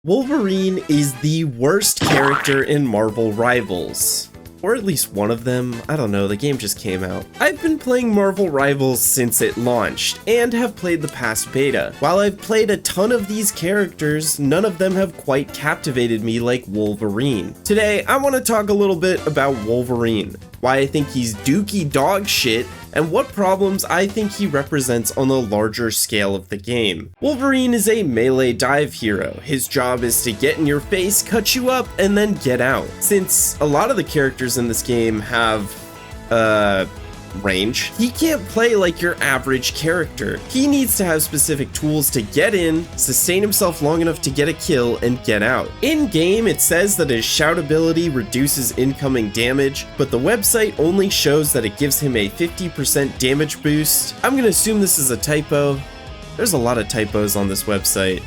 Wolverine is the worst character in Marvel Rivals. Or at least one of them. I don't know, the game just came out. I've been playing Marvel Rivals since it launched, and have played the past beta. While I've played a ton of these characters, none of them have quite captivated me like Wolverine. Today, I want to talk a little bit about Wolverine, why I think he's dookie dog shit, and what problems I think he represents on the larger scale of the game. Wolverine is a melee dive hero. His job is to get in your face, cut you up, and then get out. Since a lot of the characters in this game have, range, he can't play like your average character. He needs to have specific tools to get in, sustain himself long enough to get a kill, and get out. In game, it says that his shout ability reduces incoming damage, but the website only shows that it gives him a 50% damage boost. I'm gonna assume this is a typo. There's a lot of typos on this website.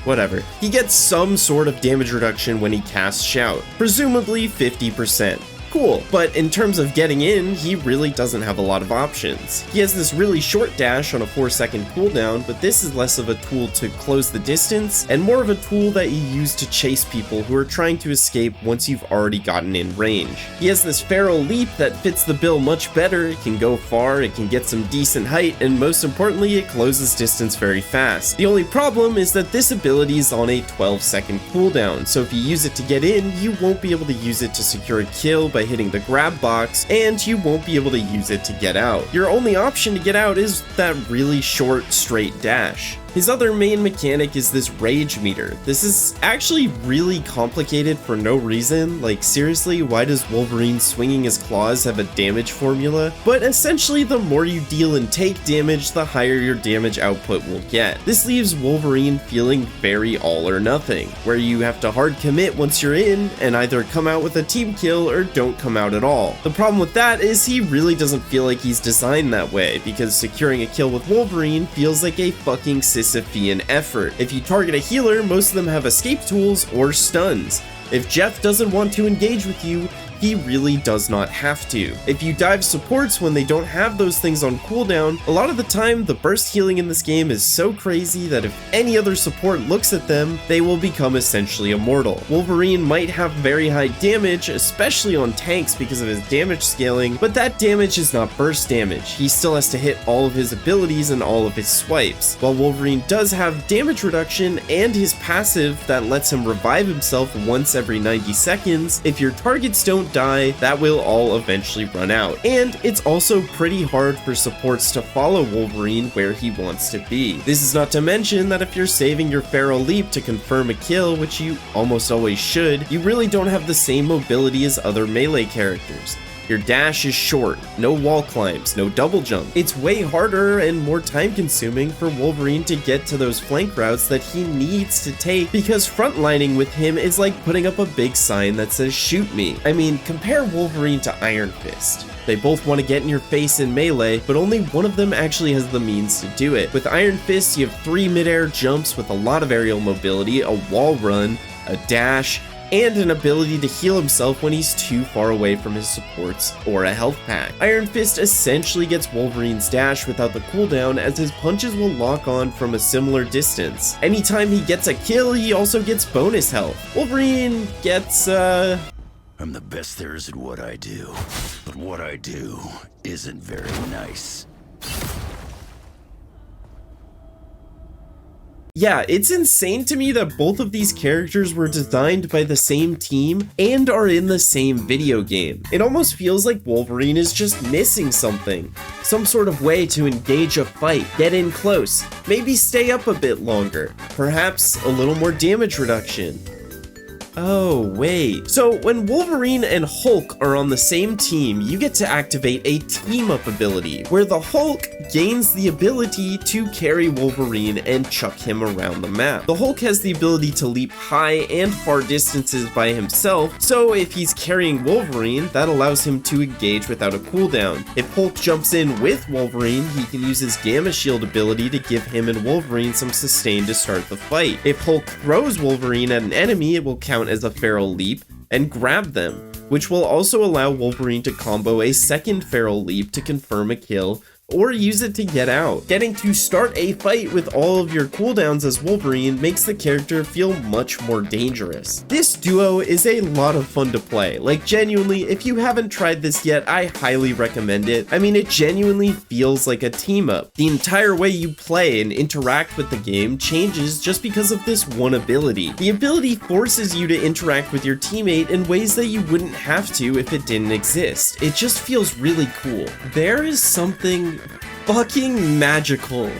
Whatever. He gets some sort of damage reduction when he casts shout, presumably 50%. Cool, but in terms of getting in, he really doesn't have a lot of options. He has this really short dash on a 4-second cooldown, but this is less of a tool to close the distance, and more of a tool that you use to chase people who are trying to escape once you've already gotten in range. He has this feral leap that fits the bill much better. It can go far, it can get some decent height, and most importantly, it closes distance very fast. The only problem is that this ability is on a 12-second cooldown, so if you use it to get in, you won't be able to use it to secure a kill by hitting the grab box, and you won't be able to use it to get out. Your only option to get out is that really short, straight dash. His other main mechanic is this rage meter. This is actually really complicated for no reason. Like, seriously, why does Wolverine swinging his claws have a damage formula? But essentially, the more you deal and take damage, the higher your damage output will get. This leaves Wolverine feeling very all or nothing, where you have to hard commit once you're in, and either come out with a team kill or don't come out at all. The problem with that is he really doesn't feel like he's designed that way, because securing a kill with Wolverine feels like a fucking Sisyphean effort. If you target a healer, most of them have escape tools or stuns. If Jeff doesn't want to engage with you, he really does not have to. If you dive supports when they don't have those things on cooldown, a lot of the time the burst healing in this game is so crazy that if any other support looks at them, they will become essentially immortal. Wolverine might have very high damage, especially on tanks because of his damage scaling, but that damage is not burst damage. He still has to hit all of his abilities and all of his swipes. While Wolverine does have damage reduction and his passive that lets him revive himself once every 90 seconds, if your targets don't die, that will all eventually run out. And it's also pretty hard for supports to follow Wolverine where he wants to be. This is not to mention that if you're saving your feral leap to confirm a kill, which you almost always should, you really don't have the same mobility as other melee characters. Your dash is short, no wall climbs, no double jump. It's way harder and more time consuming for Wolverine to get to those flank routes that he needs to take, because frontlining with him is like putting up a big sign that says shoot me. I mean, compare Wolverine to Iron Fist. They both want to get in your face in melee, but only one of them actually has the means to do it. With Iron Fist, you have 3 mid-air jumps with a lot of aerial mobility, a wall run, a dash, and an ability to heal himself when he's too far away from his supports or a health pack. Iron Fist essentially gets Wolverine's dash without the cooldown, as his punches will lock on from a similar distance. Anytime he gets a kill, he also gets bonus health. Wolverine gets, I'm the best there is at what I do, but what I do isn't very nice. Yeah, it's insane to me that both of these characters were designed by the same team and are in the same video game. It almost feels like Wolverine is just missing something. Some sort of way to engage a fight, get in close, maybe stay up a bit longer, perhaps a little more damage reduction. Oh, wait. So when Wolverine and Hulk are on the same team, you get to activate a team-up ability, where the Hulk gains the ability to carry Wolverine and chuck him around the map. The Hulk has the ability to leap high and far distances by himself, so if he's carrying Wolverine, that allows him to engage without a cooldown. If Hulk jumps in with Wolverine, he can use his Gamma Shield ability to give him and Wolverine some sustain to start the fight. If Hulk throws Wolverine at an enemy, it will count as a feral leap and grab them, which will also allow Wolverine to combo a second feral leap to confirm a kill or use it to get out. Getting to start a fight with all of your cooldowns as Wolverine makes the character feel much more dangerous. This duo is a lot of fun to play. Like, genuinely, if you haven't tried this yet, I highly recommend it. I mean, it genuinely feels like a team up. The entire way you play and interact with the game changes just because of this one ability. The ability forces you to interact with your teammate in ways that you wouldn't have to if it didn't exist. It just feels really cool. There is something fucking magical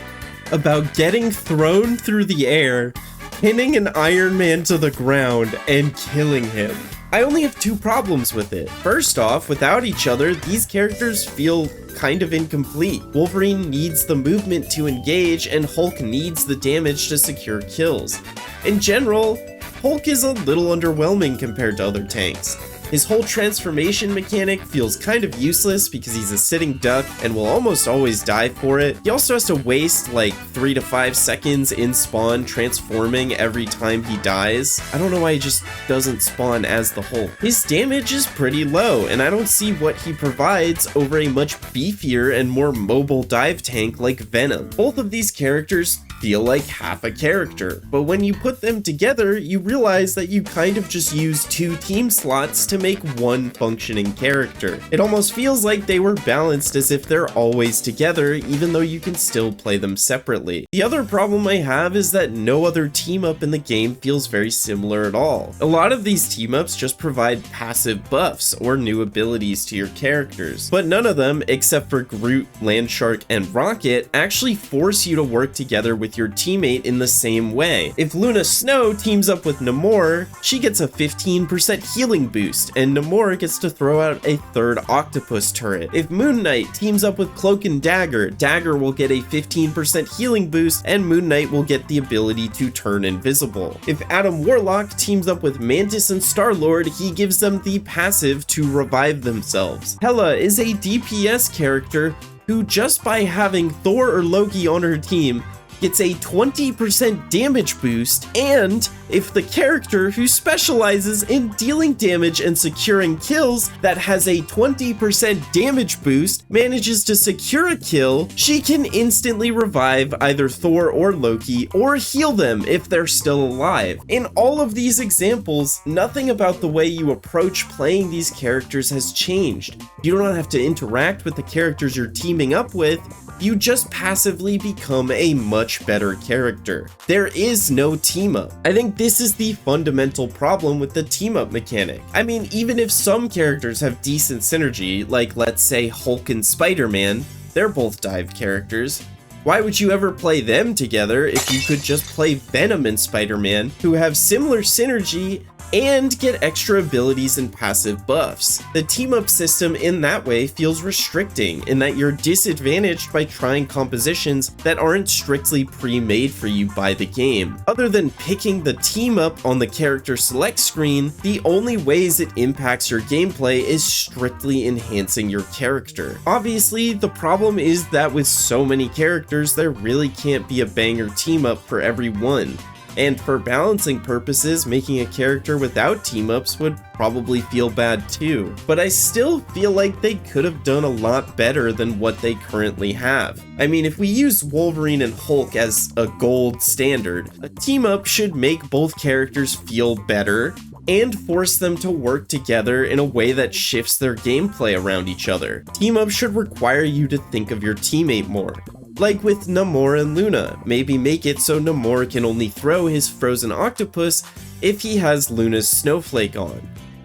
about getting thrown through the air, pinning an Iron Man to the ground, and killing him. I only have two problems with it. First off, without each other, these characters feel kind of incomplete. Wolverine needs the movement to engage, and Hulk needs the damage to secure kills. In general, Hulk is a little underwhelming compared to other tanks. His whole transformation mechanic feels kind of useless because he's a sitting duck and will almost always die for it. He also has to waste like 3 to 5 seconds in spawn transforming every time he dies. I don't know why he just doesn't spawn as the Hulk. His damage is pretty low, and I don't see what he provides over a much beefier and more mobile dive tank like Venom. Both of these characters feel like half a character, but when you put them together, you realize that you kind of just use 2 team slots to make one functioning character. It almost feels like they were balanced as if they're always together, even though you can still play them separately. The other problem I have is that no other team up in the game feels very similar at all. A lot of these team ups just provide passive buffs or new abilities to your characters, but none of them, except for Groot, Landshark, and Rocket, actually force you to work together with your teammate in the same way. If Luna Snow teams up with Namor, she gets a 15% healing boost, and Namor gets to throw out a 3rd octopus turret. If Moon Knight teams up with Cloak and Dagger, Dagger will get a 15% healing boost, and Moon Knight will get the ability to turn invisible. If Adam Warlock teams up with Mantis and Star-Lord, he gives them the passive to revive themselves. Hela is a DPS character who, just by having Thor or Loki on her team, gets a 20% damage boost, and if the character who specializes in dealing damage and securing kills that has a 20% damage boost manages to secure a kill, she can instantly revive either Thor or Loki or heal them if they're still alive. In all of these examples, nothing about the way you approach playing these characters has changed. You don't have to interact with the characters you're teaming up with, you just passively become a much better character. There is no team up. I think this is the fundamental problem with the team up mechanic. I mean, even if some characters have decent synergy, like let's say Hulk and Spider-Man, they're both dive characters. Why would you ever play them together if you could just play Venom and Spider-Man, who have similar synergy and get extra abilities and passive buffs? The team-up system in that way feels restricting in that you're disadvantaged by trying compositions that aren't strictly pre-made for you by the game. Other than picking the team-up on the character select screen, the only ways it impacts your gameplay is strictly enhancing your character. Obviously, the problem is that with so many characters, there really can't be a banger team-up for every one. And for balancing purposes, making a character without team-ups would probably feel bad too. But I still feel like they could have done a lot better than what they currently have. I mean, if we use Wolverine and Hulk as a gold standard, a team-up should make both characters feel better and force them to work together in a way that shifts their gameplay around each other. Team-up should require you to think of your teammate more. Like with Namor and Luna, maybe make it so Namor can only throw his frozen octopus if he has Luna's snowflake on.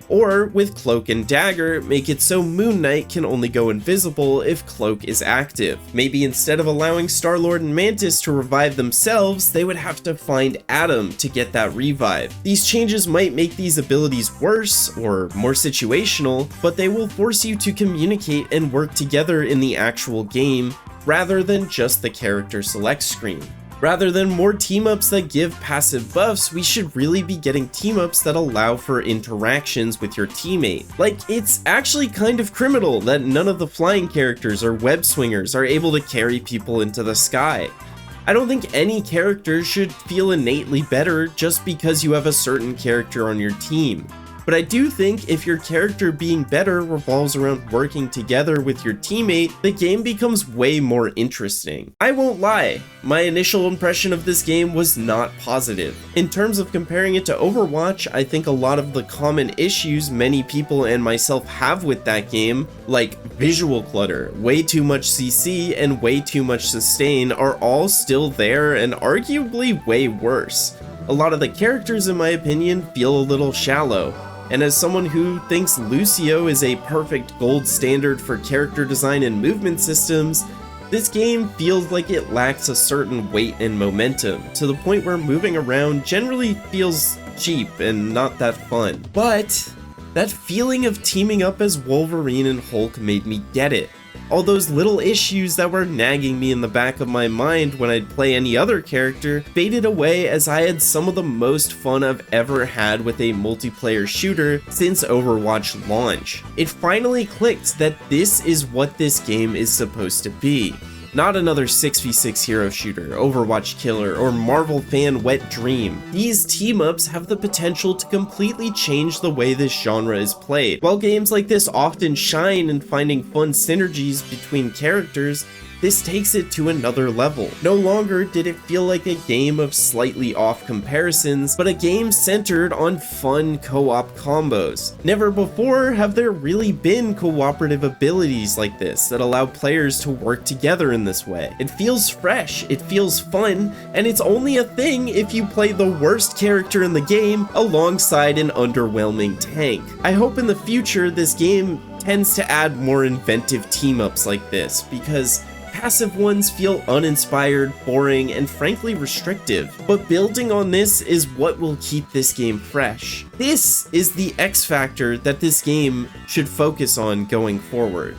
Or with Cloak and Dagger, make it so Moon Knight can only go invisible if Cloak is active. Maybe instead of allowing Star-Lord and Mantis to revive themselves, they would have to find Atom to get that revive. These changes might make these abilities worse or more situational, but they will force you to communicate and work together in the actual game, rather than just the character select screen. Rather than more team-ups that give passive buffs, we should really be getting team-ups that allow for interactions with your teammate. Like, it's actually kind of criminal that none of the flying characters or web swingers are able to carry people into the sky. I don't think any character should feel innately better just because you have a certain character on your team. But I do think if your character being better revolves around working together with your teammate, the game becomes way more interesting. I won't lie, my initial impression of this game was not positive. In terms of comparing it to Overwatch, I think a lot of the common issues many people and myself have with that game, like visual clutter, way too much CC, and way too much sustain, are all still there and arguably way worse. A lot of the characters, in my opinion, feel a little shallow. And as someone who thinks Lucio is a perfect gold standard for character design and movement systems, this game feels like it lacks a certain weight and momentum, to the point where moving around generally feels cheap and not that fun. But that feeling of teaming up as Wolverine and Hulk made me get it. All those little issues that were nagging me in the back of my mind when I'd play any other character faded away as I had some of the most fun I've ever had with a multiplayer shooter since Overwatch launch. It finally clicked that this is what this game is supposed to be. Not another 6v6 hero shooter, Overwatch killer, or Marvel fan wet dream. These team-ups have the potential to completely change the way this genre is played. While games like this often shine in finding fun synergies between characters, this takes it to another level. No longer did it feel like a game of slightly off comparisons, but a game centered on fun co-op combos. Never before have there really been cooperative abilities like this that allow players to work together in this way. It feels fresh, it feels fun, and it's only a thing if you play the worst character in the game alongside an underwhelming tank. I hope in the future this game tends to add more inventive team-ups like this, because passive ones feel uninspired, boring, and frankly restrictive. But building on this is what will keep this game fresh. This is the X factor that this game should focus on going forward.